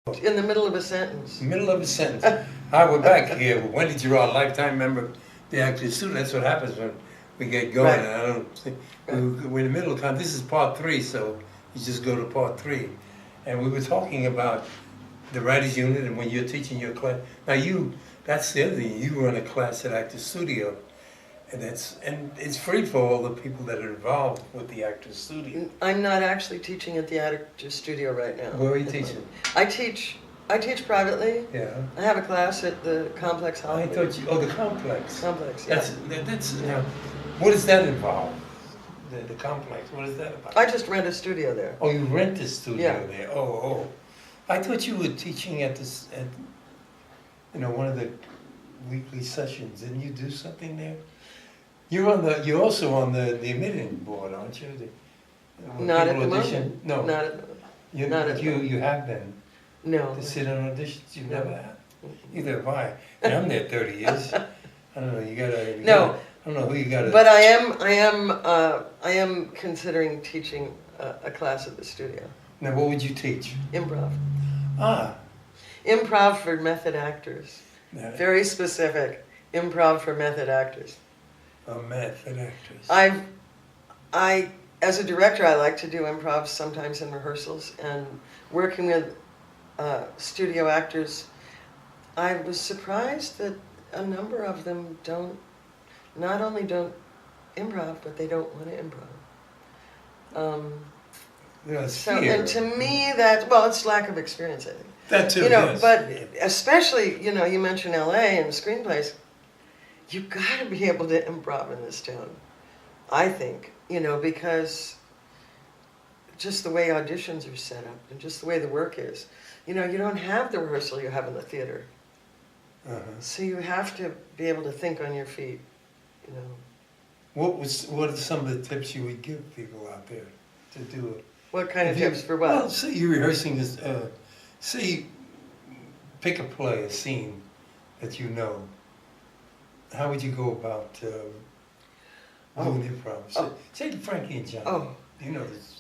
In the middle of a sentence. Middle of a sentence. Hi, we're back here with Wendy Girard, lifetime member of the Actors Studio. That's what happens when we get going. Right. I don't think we're in the middle of time. This is part 3, so you just go to part 3. And we were talking about the writers unit and when you're teaching your class. Now that's the other thing. You run a class at Actors Studio, and it's free for all the people that are involved with the Actors Studio. I'm not actually teaching at the Actors Studio right now. Where are you teaching? I teach privately. Yeah. I have a class at the Complex I Hollywood. thought you. Oh, the complex. Complex, yeah. That's now. What does that involve? The complex. What is that about? I just rent a studio there. Oh, you rent the studio Yeah. there. Oh. I thought you were teaching at one of the weekly sessions. Didn't you do something there? You're also on the admitting board, aren't you? Not at the audition? moment. No. Not at the moment. You have been. No. To sit on auditions, you No. never have. Neither have I. And I'm there 30 years. I don't know. No. I don't know who you gotta. But I am considering teaching a class at the studio. Now, what would you teach? Improv. Ah. Improv for method actors. Now, Very specific. Improv for method actors. method actors. As a director, I like to do improv sometimes in rehearsals, and working with studio actors, I was surprised that a number of them not only don't improv, but they don't want to improv. It's So, fear. and to me, it's lack of experience, I think. That too, yes. But especially, you mentioned LA and screenplays, you gotta be able to improv in this town, I think, because just the way auditions are set up and just the way the work is, you don't have the rehearsal you have in the theater. Uh-huh. So you have to be able to think on your feet, What are some of the tips you would give people out there to do it? What kind of tips for what? Well, say you're rehearsing this, pick a play, a scene that you know. How would you go about doing improv? Say Frankie and Johnny. Oh. You know this.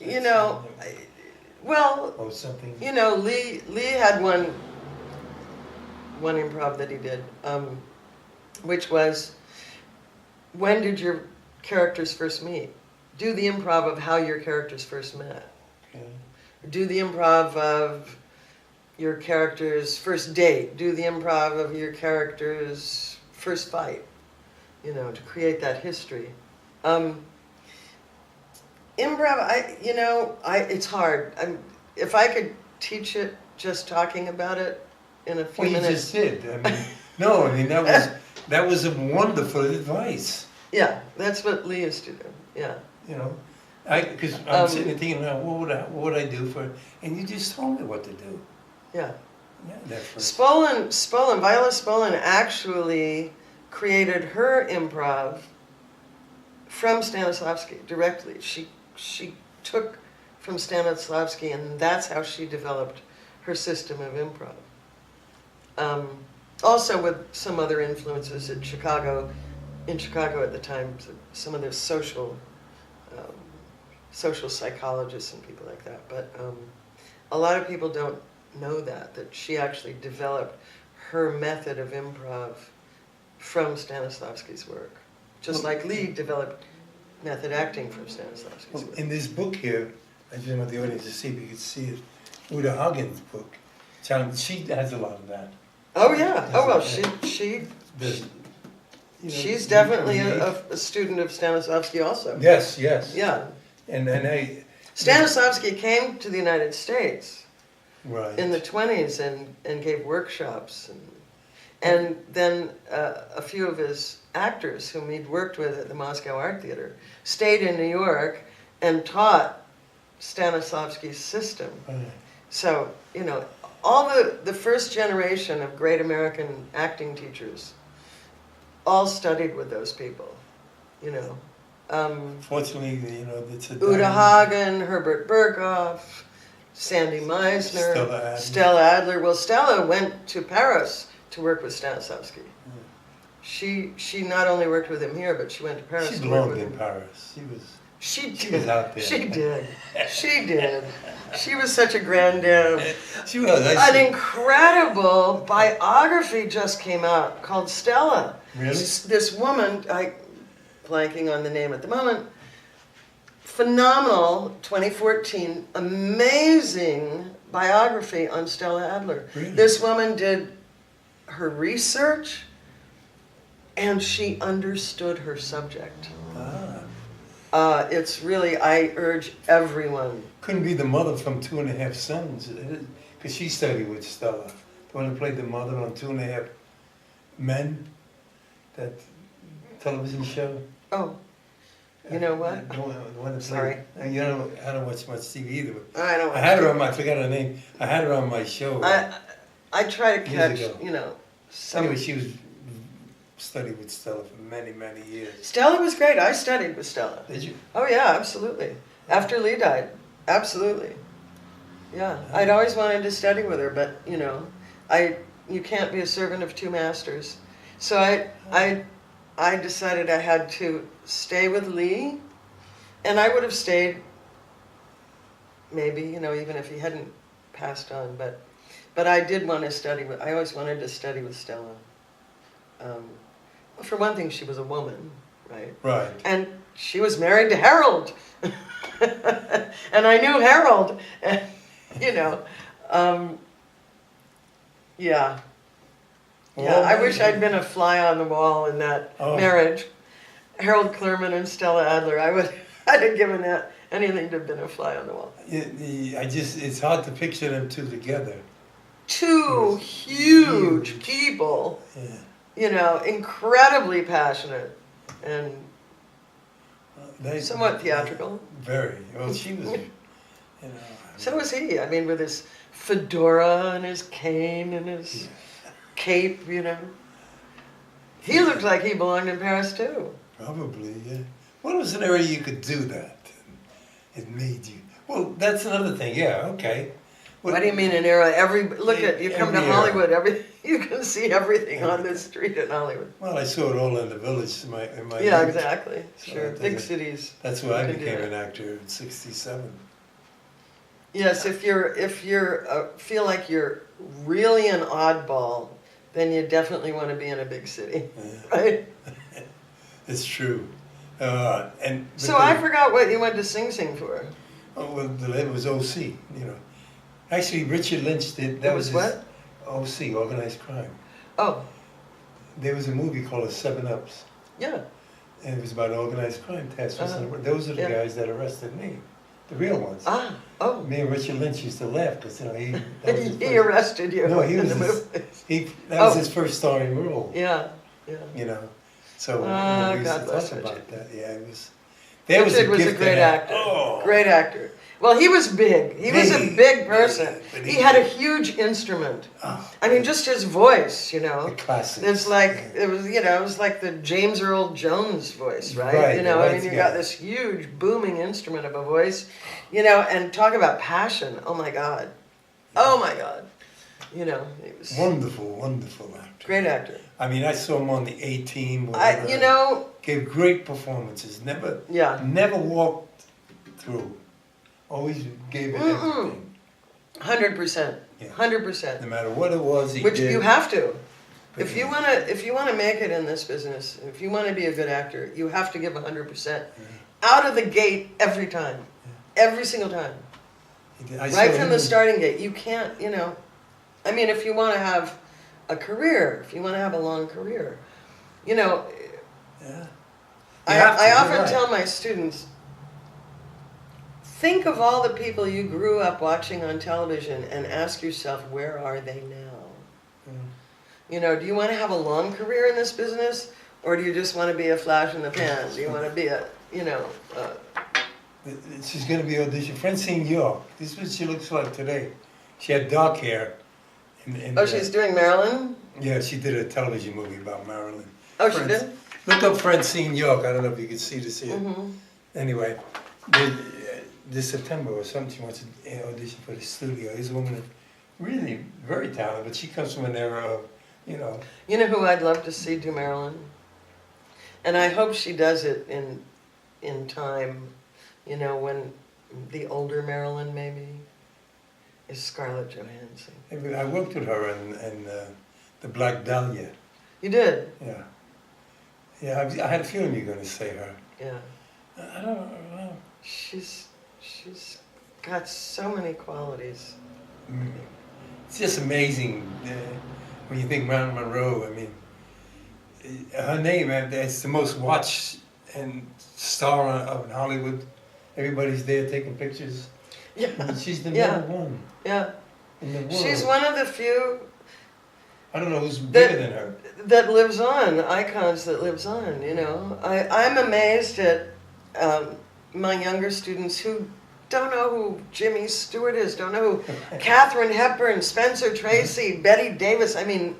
Well, something. Lee had one improv that he did, which was, when did your characters first meet? Do the improv of how your characters first met. Okay. Do the improv of your character's first date. Do the improv of your character's first fight, to create that history. Improv, it's hard. If I could teach it just talking about it in a few minutes. You just did. That was a wonderful advice. Yeah, that's what Lee used to do. Yeah. Because I'm sitting there thinking, now, what would I do for? And you just told me what to do. Yeah. Yeah. Viola Spolin actually created her improv from Stanislavski directly. She took from Stanislavski, and that's how she developed her system of improv. Also with some other influences in Chicago at the time, some of the social psychologists and people like that. But a lot of people don't know that she actually developed her method of improv from Stanislavski's work. Just like Lee developed method acting from Stanislavski's work. In this book here, I just want the audience to see if you can see it, Uta Hagen's book, she has a lot of that. Oh yeah. She's definitely a student of Stanislavski also. Yes. Yeah. And Stanislavski came to the United States in the 1920s and gave workshops. And then a few of his actors whom he'd worked with at the Moscow Art Theater stayed in New York and taught Stanislavski's system. So, all the first generation of great American acting teachers all studied with those people, Fortunately, it's a Uta Hagen, Herbert Berghoff, Sandy Meisner, Stella Adler. Well, Stella went to Paris to work with Stanislavski. She not only worked with him here, but she went to Paris She to work belonged with in him. Paris. She was. She was out there. She did. She did. She was such a grand dame. She was. An incredible biography just came out called Stella. Really? This woman, blanking on the name at the moment, phenomenal, 2014, amazing biography on Stella Adler. Really? This woman did her research and she understood her subject. It's really, I urge everyone. Couldn't be the mother from 2.5 Sons, because she studied with Stella. The one who played the mother on 2.5 Men, that television show. Oh, you know what? The one that Sorry. played, you know, I don't watch much TV either. But I don't. I had her on my, I forgot her name. I had her on my show. I try to catch, Years ago. you know. Some, Anyway, she was studied with Stella for many, many years. Stella was great. I studied with Stella. Did you? Oh yeah, absolutely. After Lee died, absolutely. Yeah, I'd always wanted to study with her, but you know, you can't be a servant of two masters. So I decided I had to stay with Lee, and I would have stayed, maybe, you know, even if he hadn't passed on. But I did want to study with. I always wanted to study with Stella. Well, for one thing, she was a woman, right? Right. And she was married to Harold. And I knew Harold, and, you know, yeah. Yeah, I wish I'd been a fly on the wall in that marriage. Harold Clurman and Stella Adler, I'd have given that anything to have been a fly on the wall. It's hard to picture them two together. Two huge people, you know, incredibly passionate and somewhat theatrical. Very. Well, she was, you know. So was he. I mean, with his fedora and his cane and his cape, you know. He looked like he belonged in Paris too. Probably, yeah. What was an area you could do that? It made you. Well, that's another thing. Yeah, okay. What do you mean an era? You come to Hollywood, you can see everything on the street in Hollywood. Well, I saw it all in the village in my yeah, youth. exactly. Sure, big cities. That's why I became an actor in '67. Yes, if you're feel like you're really an oddball, then you definitely want to be in a big city, right? It's true. So I forgot what you went to Sing Sing for. Oh, well, it was OC, you know. Actually, Richard Lynch did. That was what? OC, Organized Crime. Oh. There was a movie called The 7 Ups. Yeah. And it was about organized crime task force. Those are the guys that arrested me, the real ones. Me and Richard Lynch used to laugh because, you know, he arrested you. No, he was that was his first starring role. Yeah, yeah. You know, so we used to talk about that. Yeah, it was. Richard was a great actor. Great actor. Well, he was big. He was a big person. He had a huge instrument. I mean, just his voice, you know. The classics. It's like it was like the James Earl Jones voice, right? You know, I mean, you got this huge booming instrument of a voice, you know, and talk about passion. Oh my God. Oh my God. You know, he was wonderful actor. Great actor. I mean, I saw him on the A-Team. You know, gave great performances. Never walked through. Always gave it everything. 100%. 100%. No matter what it was, Which you have to. If you wanna make it in this business, if you wanna be a good actor, you have to give 100% out of the gate every time, every single time. Right from the starting gate. You can't, you know. I mean, if you want to have a career, if you want to have a long career, you know. Yeah. I often tell my students, think of all the people you grew up watching on television and ask yourself, where are they now? You know, do you want to have a long career in this business, or do you just want to be a flash in the pan? Do you want to be a, you know... She's going to be auditioning. Francine York. This is what she looks like today. She had dark hair. She's doing Marilyn? Yeah, she did a television movie about Marilyn. Oh, she did? Look up Francine York. I don't know if you can see this here. Anyway, this September or something, she wants to audition for the studio. This woman is really very talented, but she comes from an era of, you know. You know who I'd love to see do Marilyn? And I hope she does it in time. You know, when the older Marilyn maybe is Scarlett Johansson. I worked with her in The Black Dahlia. You did? Yeah. Yeah, I had a feeling you were going to say her. Yeah. I don't know. She's got so many qualities. It's just amazing when you think Marilyn Monroe. I mean, her name, it's the most watched and star of Hollywood. Everybody's there taking pictures. Yeah. I mean, she's the number one. Yeah. In the world. She's one of the few. I don't know who's bigger than her. That lives on, icons that lives on, you know. I'm amazed at my younger students who don't know who Jimmy Stewart is, don't know who Katharine Hepburn, Spencer Tracy, Betty Davis. I mean,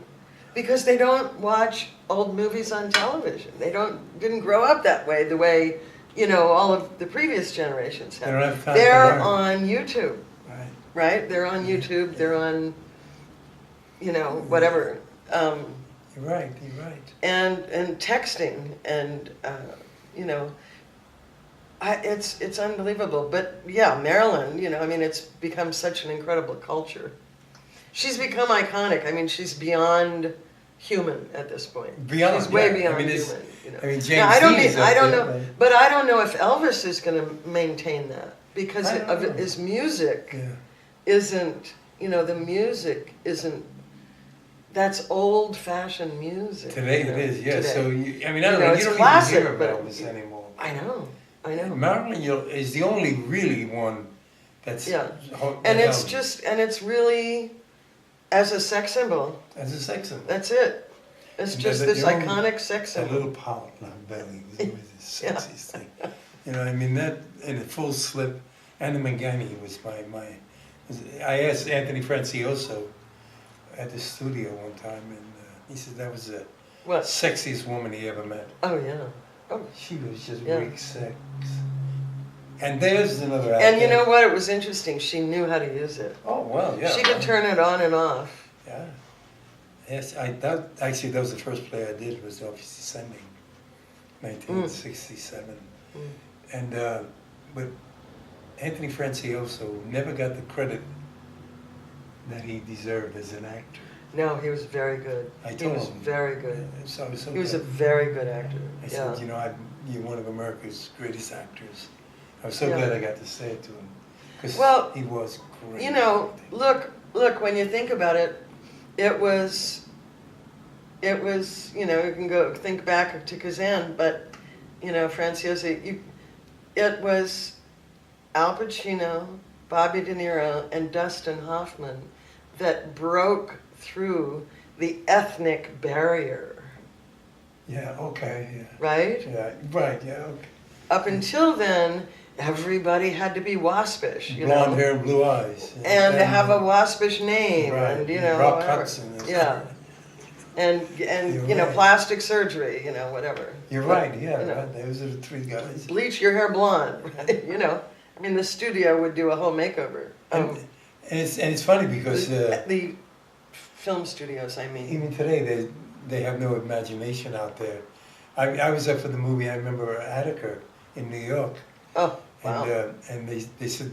because they don't watch old movies on television. They didn't grow up that way, the way, you know, all of the previous generations have. They don't have time They're to learn. on YouTube. Right. Right? They're on YouTube, they're on, you know, whatever. You're right. And texting and you know, it's unbelievable. But yeah, Marilyn, you know, I mean, it's become such an incredible culture. She's become iconic. I mean, she's beyond human at this point. Beyond, she's way yeah. beyond I mean, human. You know? I mean, James now, I don't there, know, right? but I don't know if Elvis is going to maintain that because I don't of know. his music. Yeah. Isn't, you know, the music isn't. That's old-fashioned music. Today you know, it is, yeah. today. So, I mean, I don't You know, know, it's you don't classic, even hear but- about Elvis anymore. I know. Marilyn is the only really one that's... Yeah. that And it's held just, and it's really, as a sex symbol, as a sex symbol. that's it. It's And just the this only- iconic sex That symbol. little pout on her belly was always the sexiest thing. You know, I mean, that in a full slip. Anna Mangani was I asked Anthony Francioso at the studio one time, and he said that was the What? sexiest woman he ever met. Oh, yeah. Oh. She was just Yeah. weak sex. And there's another actor. And you know what? It was interesting. She knew how to use it. Oh, well, yeah. She could turn it on and off. Yeah. Yes, actually, that was the first play I did, was Office Descending, 1967. And, but Anthony Francioso never got the credit that he deserved as an actor. No, he was very good. I He told was him. very good. So I was so He was a glad. very good actor. I Yeah. said, you know, you're one of America's greatest actors. I was so Yeah. glad I got to say it to him. Because Well, he was great. You know, look, when you think about it, it was, you know, you can go think back to Kazan, but, you know, Franciosi, it was Al Pacino, Bobby De Niro, and Dustin Hoffman that broke through the ethnic barrier, Yeah, okay, yeah. right? Yeah, right, yeah, okay. Up until then, everybody had to be waspish, you Blonde know? hair and blue eyes. And have a waspish name, Right, and you know, Rock whatever. Hudson. Yeah, and You're you know, right. plastic surgery, you know, whatever. You're But, right, yeah, you know, right. Those are the three guys. bleach your hair blonde, right? You know, I mean, the studio would do a whole makeover. And it's funny because The film studios, I mean. even today they have no imagination out there. I was up for the movie, I remember Attica in New York. Oh, wow. And they said,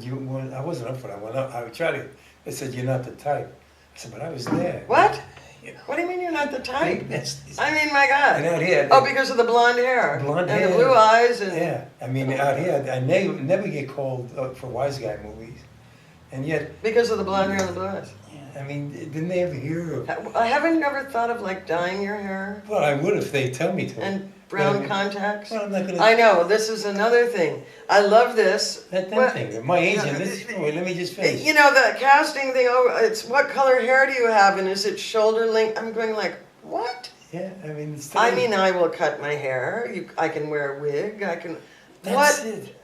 I wasn't up for that one. I tried it. They said, you're not the type. I said, but I was there. What? You know. What do you mean you're not the type? It's- I mean, my God. And out here, Oh, because of the blonde hair. Blonde and hair. the blue eyes and. yeah, I mean, out here, I never get called for wise guy movies. And yet, Because of the blonde hair and the blue eyes. I mean, didn't they ever hear of... Haven't you ever thought of like dyeing your hair? Well, I would if they tell me to. And brown Well, contacts? Well, I'm not gonna... I know, this is another thing. I love this. That Well, thing. My agent, yeah, wait, let me just finish. You know, the casting thing, oh, it's what color hair do you have and is it shoulder length? I'm going like, what? Yeah, I mean, it's... I mean, I will cut my hair. I can wear a wig. I can. That's What? it.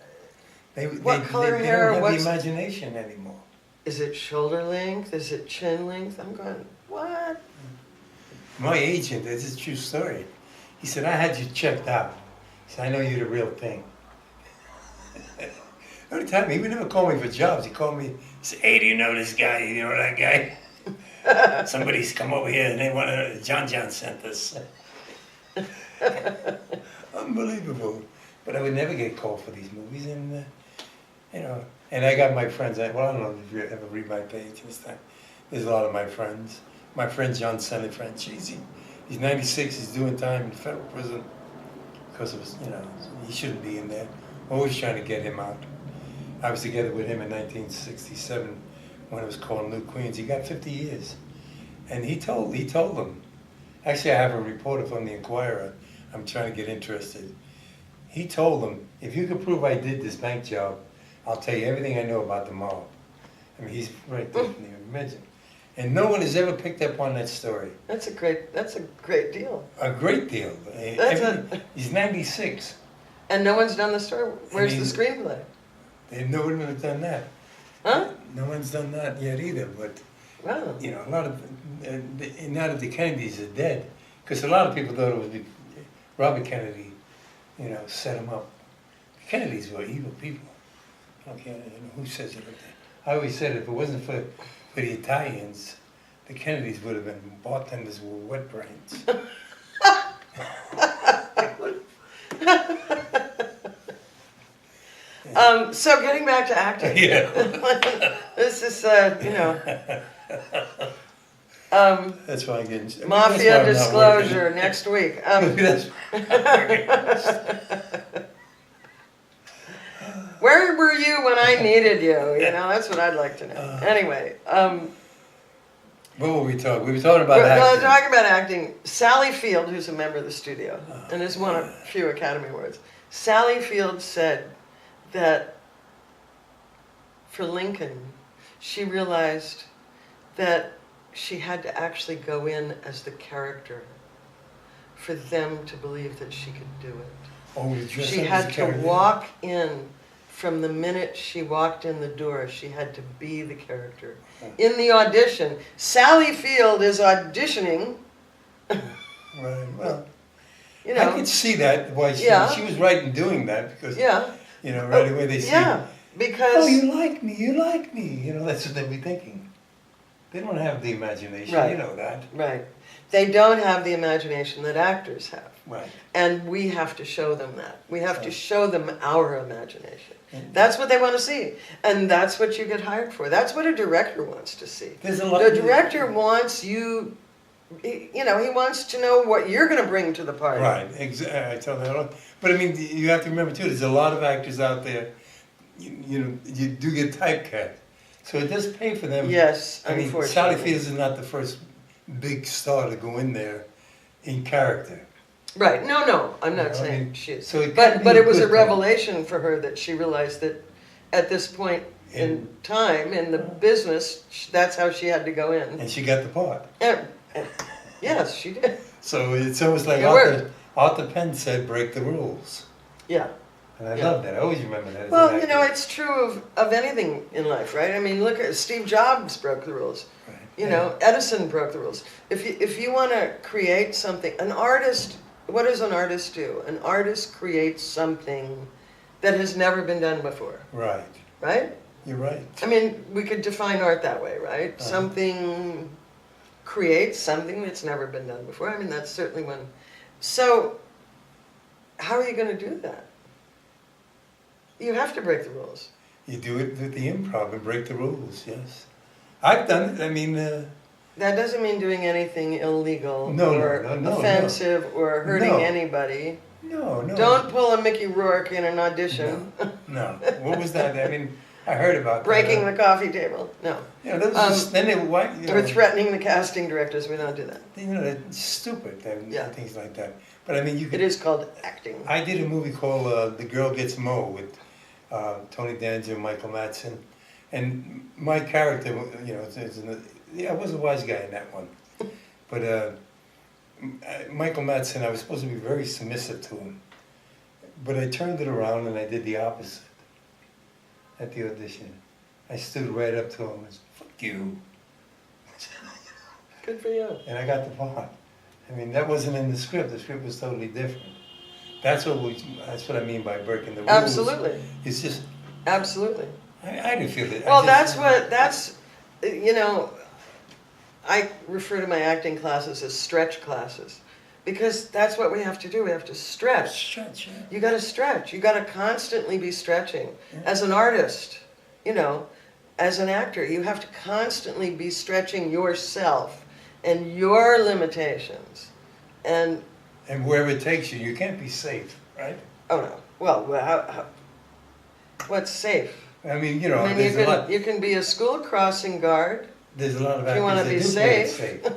They color they hair, don't have what's- the imagination anymore. Is it shoulder length? Is it chin length? I'm going, what? My agent, this is a true story. He said, I had you checked out. He said, I know you're the real thing. Every time, he would never call me for jobs. He called me, he said, hey, do you know this guy? You know that guy? Somebody's come over here and they want to, John sent us. Unbelievable. But I would never get called for these movies. And you know, and I got my friends, well, I don't know if you ever read my page and stuff. There's a lot of my friends. My friend John Sonny Franchese, he's 96, he's doing time in federal prison because of his, you know, he shouldn't be in there. Always trying to get him out. I was together with him in 1967 when it was called New Queens. He got 50 years. And he told them, actually I have a reporter from the Inquirer, I'm trying to get interested. He told them, if you can prove I did this bank job, I'll tell you everything I know about the mob. I mean, he's right there in the imagine. And no one has ever picked up on that story. That's a great deal. A great deal. He's 96. And no one's done the story. Where's the screenplay? No one has done that. Huh? No one's done that yet either, but wow. You know, a lot of, now that the Kennedys are dead, because a lot of people thought it was Robert Kennedy, you know, set him up. The Kennedys were evil people. Okay, you know, who says it? I always said if it wasn't for the Italians, the Kennedys would have been bartenders with wet brains. So getting back to acting. Yeah. This is, you know. That's why I get Mafia disclosure next week. Where were you when I needed you? You know, that's what I'd like to know. Anyway. What were we talking? We were talking about acting. No, talking about acting. Sally Field, who's a member of the studio, and has won a few Academy Awards. Sally Field said that for Lincoln, she realized that she had to actually go in as the character for them to believe that she could do it. Oh, she had to walk in from the minute she walked in the door. She had to be the character. In the audition, Sally Field is auditioning. Right, well, you know, I could see that, why she was right in doing that, because, you know, right away they see, because, oh, you like me, you know, that's what they'd be thinking. They don't have the imagination, you know that. Right. They don't have the imagination that actors have. Right. And we have to show them that. We have to show them our imagination. That's what they want to see. And that's what you get hired for. That's what a director wants to see. The director wants you, you know, he wants to know what you're going to bring to the party. Right, I tell that. But I mean, you have to remember too, there's a lot of actors out there, you know, you do get typecast. So it does pay for them. Yes, I mean, Sally Field is not the first big star to go in there in character. Right. No, I'm not saying she is. So but it was a revelation for her that she realized that at this point in time in the business, that's how she had to go in. And she got the part. Yes, she did. So it's almost like Arthur Penn said, break the rules. Yeah. And I love that. I always remember that. Well, you know, it's true of anything in life, right? I mean, look at Steve Jobs broke the rules. Right. You know, Edison broke the rules. If you want to create something, an artist, what does an artist do? An artist creates something that has never been done before. Right. Right? You're right. I mean, we could define art that way, right? Something creates something that's never been done before. I mean, that's certainly one. So, how are you going to do that? You have to break the rules. You do it with the improv and break the rules, yes. I've done it, I mean... that doesn't mean doing anything illegal or offensive or hurting anybody. No. Don't pull a Mickey Rourke in an audition. No. What was that? I mean, I heard about breaking the coffee table. No. Yeah, that was just, then or threatening the casting directors. We don't do that. You know, that's stupid and things like that. But I mean, you could... It is called acting. I did a movie called The Girl Gets Mo with Tony Danza and Michael Madsen. And my character, you know, I was a wise guy in that one. But Michael Madsen, I was supposed to be very submissive to him. But I turned it around and I did the opposite at the audition. I stood right up to him and said, fuck you. Good for you. And I got the part. I mean, that wasn't in the script. The script was totally different. That's what I mean by breaking the rules. Absolutely. It's just... Absolutely. I didn't feel it. Well, you know, I refer to my acting classes as stretch classes Because that's what we have to do. We have to stretch. Stretch, yeah. You got to stretch. You got to constantly be stretching. Yeah. As an artist, you know, as an actor, you have to constantly be stretching yourself and your limitations. And wherever it takes you, you can't be safe, right? oh no. Well, what's safe? I mean, you know, I mean, you can be a school crossing guard. There's a lot of if you want to be actors that do play it safe. safe.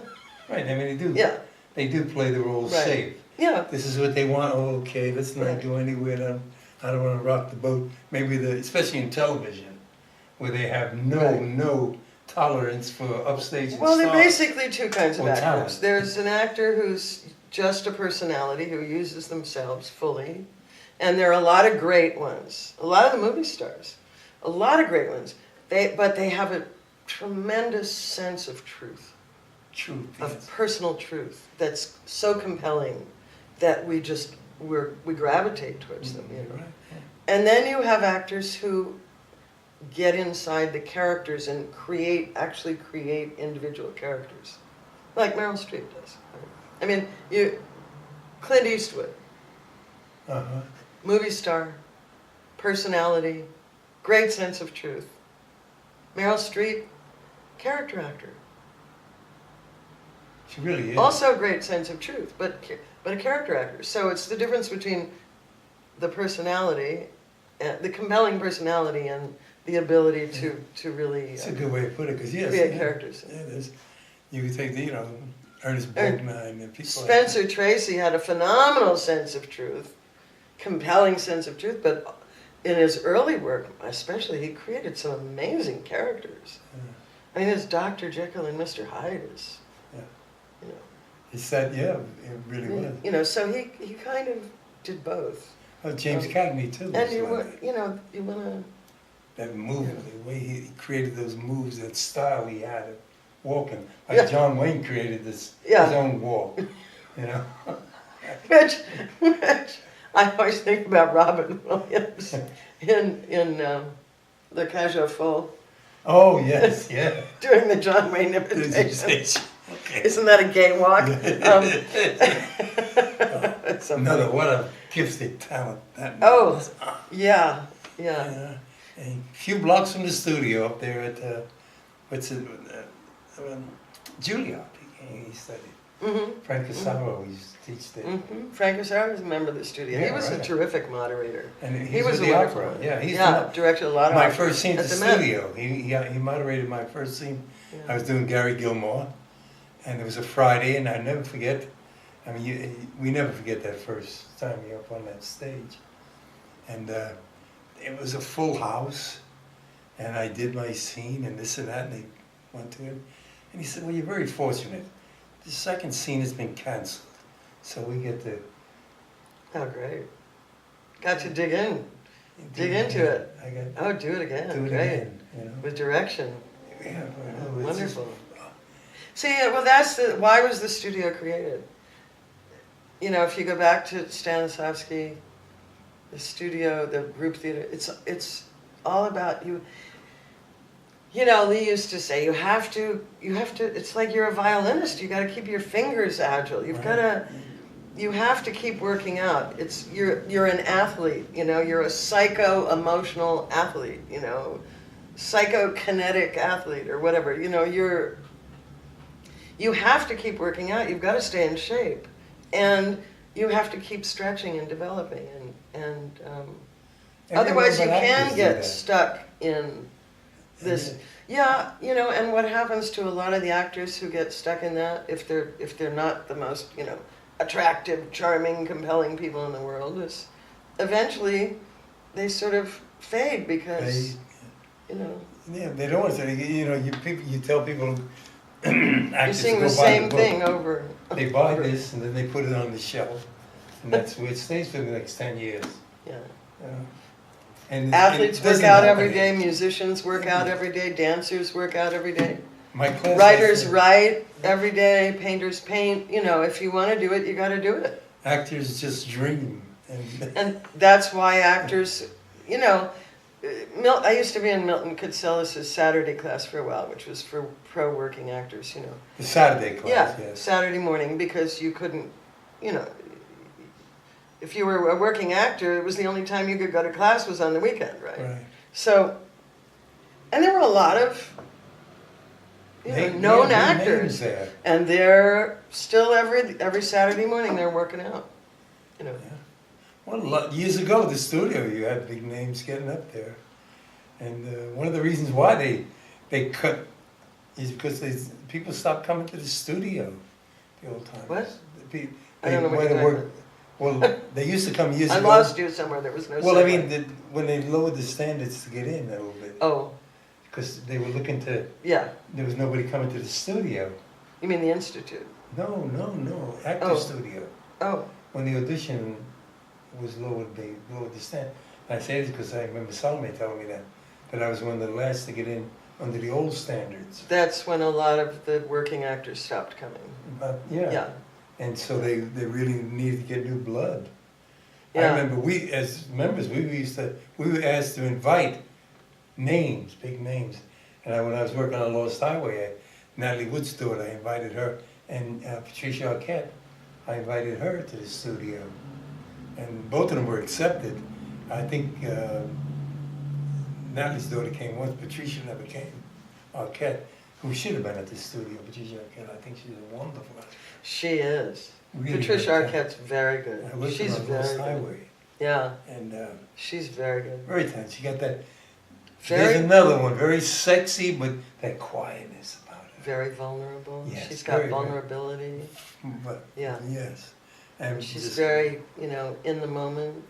Right, I mean, they do. Yeah. They do play the role Right. safe. Yeah. This is what they want. Oh, okay, let's not Right. go anywhere. I don't want to rock the boat. Maybe especially in television, where they have no tolerance for upstage. And Well, there are stars. basically two kinds of Or actors. talent. There's an actor who's just a personality, who uses themselves fully. And there are a lot of great ones. A lot of the movie stars. A lot of great ones. But they have a tremendous sense of truth. Truth. Of Yes. personal truth that's so compelling that we gravitate towards them, you know. Right. Yeah. And then you have actors who get inside the characters and actually create individual characters, like Meryl Streep does. I mean, Clint Eastwood, Uh-huh. movie star, personality, great sense of truth. Meryl Streep, character actor. She really is. Also a great sense of truth, but a character actor. So it's the difference between the personality, the compelling personality, and the ability to really It's a good way to put it, because yes, create characters. Yeah, you could take Ernest Borgnine and people. Spencer Tracy had a phenomenal sense of truth, compelling sense of truth, but in his early work, especially, he created some amazing characters. Yeah. I mean, his Dr. Jekyll and Mr. Hyde is, Yeah. you know. He said, yeah, it really was. You know, so he kind of did both. Oh, James Cagney too. And was you like want to. that move, the way he created those moves, that style he had of walking. Like Yeah. John Wayne created his own walk, you know. Which I always think about Robin Williams in the Cage Full Oh yes, yeah. doing the John Wayne imitation. Okay. Isn't that a gay walk? Another, what a gifted talent that man Oh, was. yeah. And a few blocks from the studio up there at Juilliard. He studied. Mm-hmm. Frank Casaro used to teach there. Mm-hmm. Frank Casaro was a member of the studio. Yeah, he was a right. terrific moderator. And He was with a the wonderful opera. one. Yeah, he's directed a lot of my opera first scene at the Met. studio. He moderated my first scene. Yeah. I was doing Gary Gilmore, and it was a Friday, and I never forget. I mean, we never forget that first time you're up on that stage, and it was a full house, and I did my scene and this and that, and they went to him, and he said, "Well, you're very fortunate. The second scene has been canceled, so we get to." Oh, great. Got to dig into it. I got Oh, do it again. do it Great. again, you know. With direction. Yeah, well, it's Wonderful. just- See, well, why was the studio created? You know, if you go back to Stanislavski, the studio, the group theater, it's all about you. You know, Lee used to say, you have to, it's like you're a violinist, you gotta keep your fingers agile, you have to keep working out. You're an athlete, you know, you're a psycho-emotional athlete, you know, psychokinetic athlete or whatever, you know, you have to keep working out, you've gotta stay in shape. And you have to keep stretching and developing, and otherwise you can get stuck in this. Yeah, you know, and what happens to a lot of the actors who get stuck in that, if they're not the most, you know, attractive, charming, compelling people in the world, is eventually they sort of fade because, you know. Yeah, they don't want to. You know, you tell people. You're seeing the same thing over. They buy this and then they put it on the shelf, and that's where it stays for the next 10 years. Yeah. And athletes it work doesn't out happen. every day, musicians work out every day, dancers work out every day. My class. Writers write every day, painters paint. You know, if you want to do it, you got to do it. Actors just dream. And that's why actors, you know, I used to be in Milton Katselis' Saturday class for a while, which was for pro working actors, you know. The Saturday class, Yeah, yes. Saturday morning, because you you know, if you were a working actor, it was the only time you could go to class was on the weekend, right? Right. So, and there were a lot of known actors, and they're still every Saturday morning they're working out. You know. Yeah. Well, years ago, the studio, you had big names getting up there, and one of the reasons why they cut is because people stopped coming to the studio. The old times. What? I don't know what you're talking about. Well, they used to come years ago. I lost you somewhere. There was no. Well, I mean, when they lowered the standards to get in a little bit. Oh. Because they were looking to. Yeah. There was nobody coming to the studio. You mean the Institute? No. Actor studio. Oh. When the audition was lowered, they lowered the standard. I say this because I remember Salome telling me that I was one of the last to get in under the old standards. That's when a lot of the working actors stopped coming. But yeah. And so they really needed to get new blood. Yeah. I remember we, as members, we were asked to invite names, big names. And when I was working on Lost Highway, Natalie Wood's daughter, I invited her, and Patricia Arquette, I invited her to the studio. And both of them were accepted. I think Natalie's daughter came once, Patricia never came. Arquette, who should have been at the studio, Patricia Arquette, I think she's a wonderful actress. She is. Really Patricia Arquette's very good. She's very Lost good. Highway. Yeah. And she's very good. very talented. She got that. There's another one, very sexy, but that quietness about her. Very vulnerable. Yes, she's got vulnerability. But yeah. Yes. And she's very, in the moment.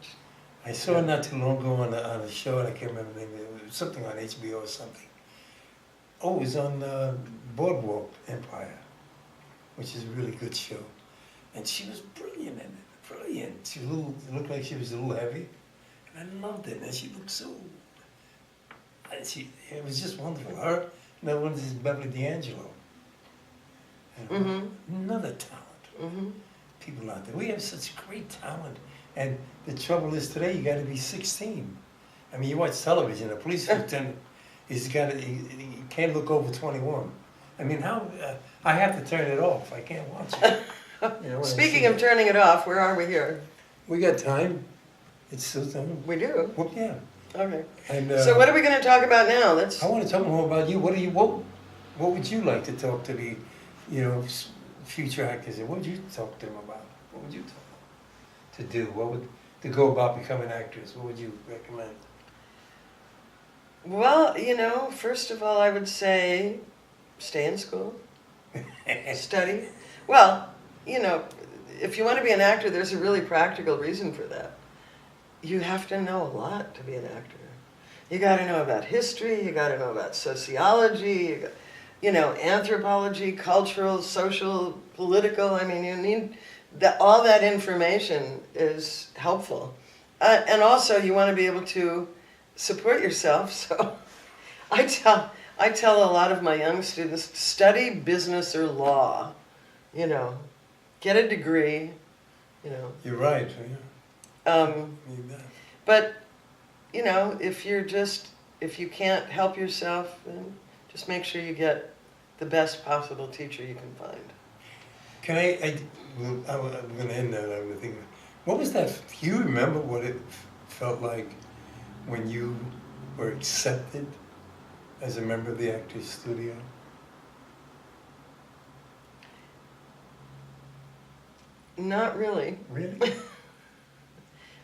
I saw her not too long ago on a show, and I can't remember the name of it. It was something on HBO or something. Oh, it was on Boardwalk Empire, which is a really good show. And she was brilliant in it, brilliant. She was looked like she was a little heavy, and I loved it. And she looked so, it was just wonderful. Her, another one is Beverly D'Angelo. Another talent. People out there. We have such great talent. And the trouble is today, you got to be 16. I mean, you watch television, a police lieutenant, he can't look over 21. I mean, how, I have to turn it off. I can't watch it. Speaking of turning it off, where are we here? We got time. It's still time. We do? Well, yeah. Okay. And, so what are we going to talk about now? I want to talk more about you. What would you like to talk to the, future actors? What would you talk to them about? What would you tell them to do? To go about becoming actors? What would you recommend? Well, first of all, I would say stay in school, study. Well, if you want to be an actor, there's a really practical reason for that. You have to know a lot to be an actor. You got to know about history, you got to know about sociology, anthropology, cultural, social, political. I mean, you need all that information is helpful. And also you want to be able to support yourself. So I tell a lot of my young students, study business or law, get a degree, You're right. But, if you can't help yourself, then just make sure you get the best possible teacher you can find. I'm going to end that. I'm going to think, what was that? Do you remember what it felt like when you were accepted as a member of the Actors Studio? Not really. Really?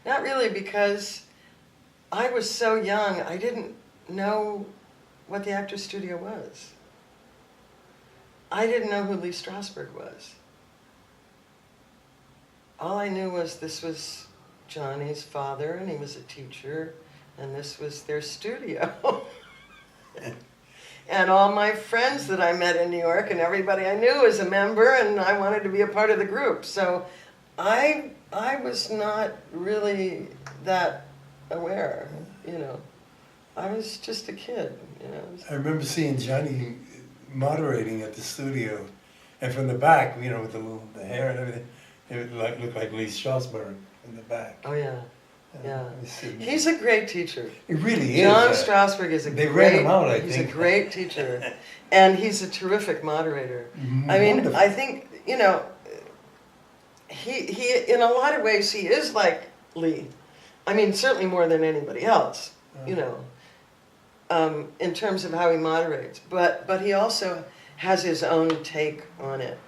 Not really, because I was so young, I didn't know what the Actors Studio was. I didn't know who Lee Strasberg was. All I knew was this was Johnny's father, and he was a teacher, and this was their studio. And all my friends that I met in New York and everybody I knew was a member, and I wanted to be a part of the group. So I was not really that aware, I was just a kid, I remember seeing Johnny moderating at the studio, and from the back, with the hair and everything, it looked like Lee Strasberg in the back. Oh yeah. Yeah, he's a great teacher. He really is. John Strasberg is They read him out, I think. He's a great teacher, and he's a terrific moderator. Mm-hmm. I mean, Wonderful. I think he in a lot of ways he is like Lee. I mean, certainly more than anybody else, you know, in terms of how he moderates. But he also has his own take on it.